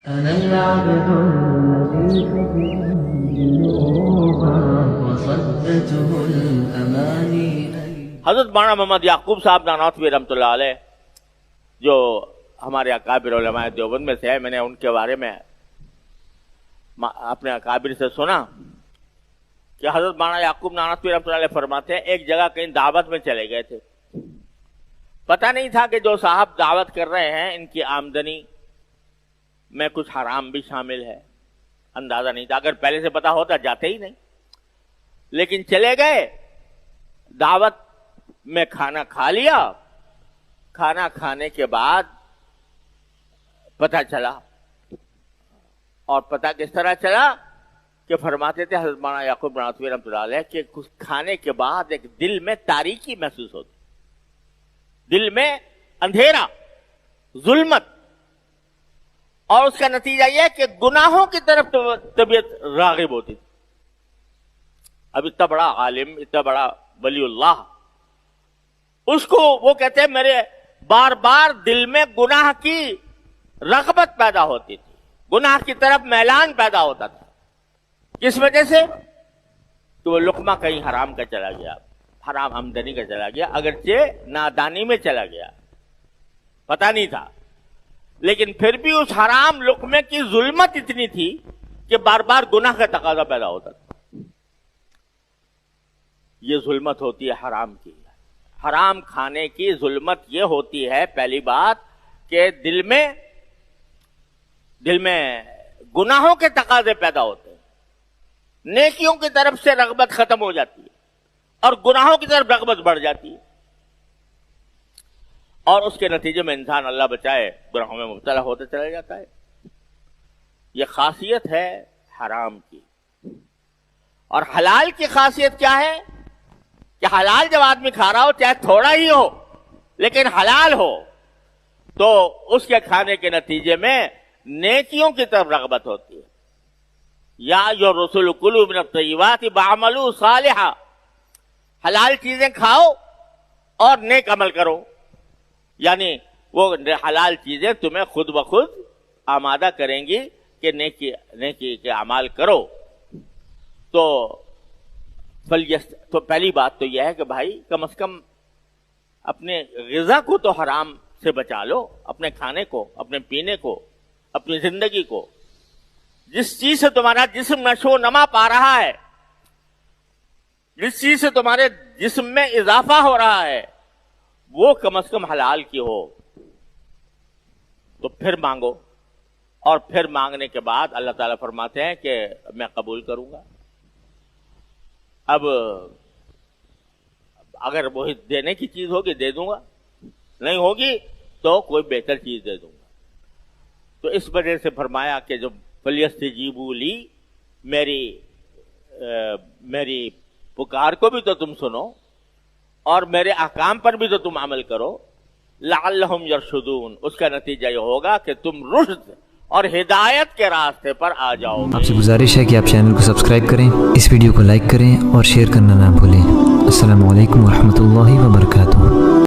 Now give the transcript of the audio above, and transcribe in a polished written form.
أنا العبد الذي جنوبا وصدته الأماني. حضرت مولانا محمد یعقوب صاحب نانوتوی رحمۃ اللہ علیہ جو ہمارے اکابر علماء دیوبند میں سے ہے، میں نے ان کے بارے میں اپنے اکابر سے سنا کہ حضرت مولانا یعقوب نانوتوی رحمۃ اللہ علیہ فرماتے ہیں ایک جگہ کہیں دعوت میں چلے گئے تھے، پتہ نہیں تھا کہ جو صاحب دعوت کر رہے ہیں ان کی آمدنی میں کچھ حرام بھی شامل ہے، اندازہ نہیں تھا، اگر پہلے سے پتا ہوتا جاتے ہی نہیں، لیکن چلے گئے، دعوت میں کھانا کھا لیا، کھانا کھانے کے بعد پتہ چلا، اور پتہ کس طرح چلا کہ فرماتے تھے حضرت مولانا یعقوب نانوتوی رحمۃ اللہ علیہ کہ کچھ کھانے کے بعد ایک دل میں تاریکی محسوس ہوتی، دل میں اندھیرا، ظلمت، اور اس کا نتیجہ یہ کہ گناہوں کی طرف طبیعت راغب ہوتی تھی. اب اتنا بڑا عالم، اتنا بڑا ولی اللہ، اس کو وہ کہتے ہیں میرے بار بار دل میں گناہ کی رغبت پیدا ہوتی تھی، گناہ کی طرف میلان پیدا ہوتا تھا. کس وجہ سے؟ کہ وہ لقمہ کہیں حرام کا چلا گیا، حرام آمدنی کا چلا گیا، اگرچہ نادانی میں چلا گیا، پتہ نہیں تھا، لیکن پھر بھی اس حرام لقمے کی ظلمت اتنی تھی کہ بار بار گناہ کا تقاضا پیدا ہوتا تھا. یہ ظلمت ہوتی ہے حرام کی، حرام کھانے کی ظلمت یہ ہوتی ہے پہلی بات کہ دل میں گناہوں کے تقاضے پیدا ہوتے ہیں، نیکیوں کی طرف سے رغبت ختم ہو جاتی ہے اور گناہوں کی طرف رغبت بڑھ جاتی ہے، اور اس کے نتیجے میں انسان اللہ بچائے گناہوں میں مبتلا ہوتے چلا جاتا ہے. یہ خاصیت ہے حرام کی. اور حلال کی خاصیت کیا ہے کہ حلال جب آدمی کھا رہا ہو چاہے تھوڑا ہی ہو لیکن حلال ہو تو اس کے کھانے کے نتیجے میں نیکیوں کی طرف رغبت ہوتی ہے. یا جو رسول کلوا من الطیبات واعملوا صالحا، حلال چیزیں کھاؤ اور نیک عمل کرو، یعنی وہ حلال چیزیں تمہیں خود بخود آمادہ کریں گی کہ نیکی کے اعمال کرو. تو پہلی بات تو یہ ہے کہ بھائی کم از کم اپنے غذا کو تو حرام سے بچا لو، اپنے کھانے کو، اپنے پینے کو، اپنی زندگی کو. جس چیز سے تمہارا جسم نشو و نما پا رہا ہے، جس چیز سے تمہارے جسم میں اضافہ ہو رہا ہے، وہ کم از کم حلال کی ہو تو پھر مانگو، اور پھر مانگنے کے بعد اللہ تعالیٰ فرماتے ہیں کہ میں قبول کروں گا. اب اگر وہی دینے کی چیز ہوگی دے دوں گا، نہیں ہوگی تو کوئی بہتر چیز دے دوں گا. تو اس وجہ سے فرمایا کہ جو فلیستجیبوا لی، میری پکار کو بھی تو تم سنو اور میرے احکام پر بھی تو تم عمل کرو، لعلہم یرشدون. اس کا نتیجہ یہ ہوگا کہ تم رشد اور ہدایت کے راستے پر آ جاؤ. آپ سے گزارش ہے کہ آپ چینل کو سبسکرائب کریں، اس ویڈیو کو لائک کریں اور شیئر کرنا نہ بھولیں. السلام علیکم ورحمۃ اللہ وبرکاتہ.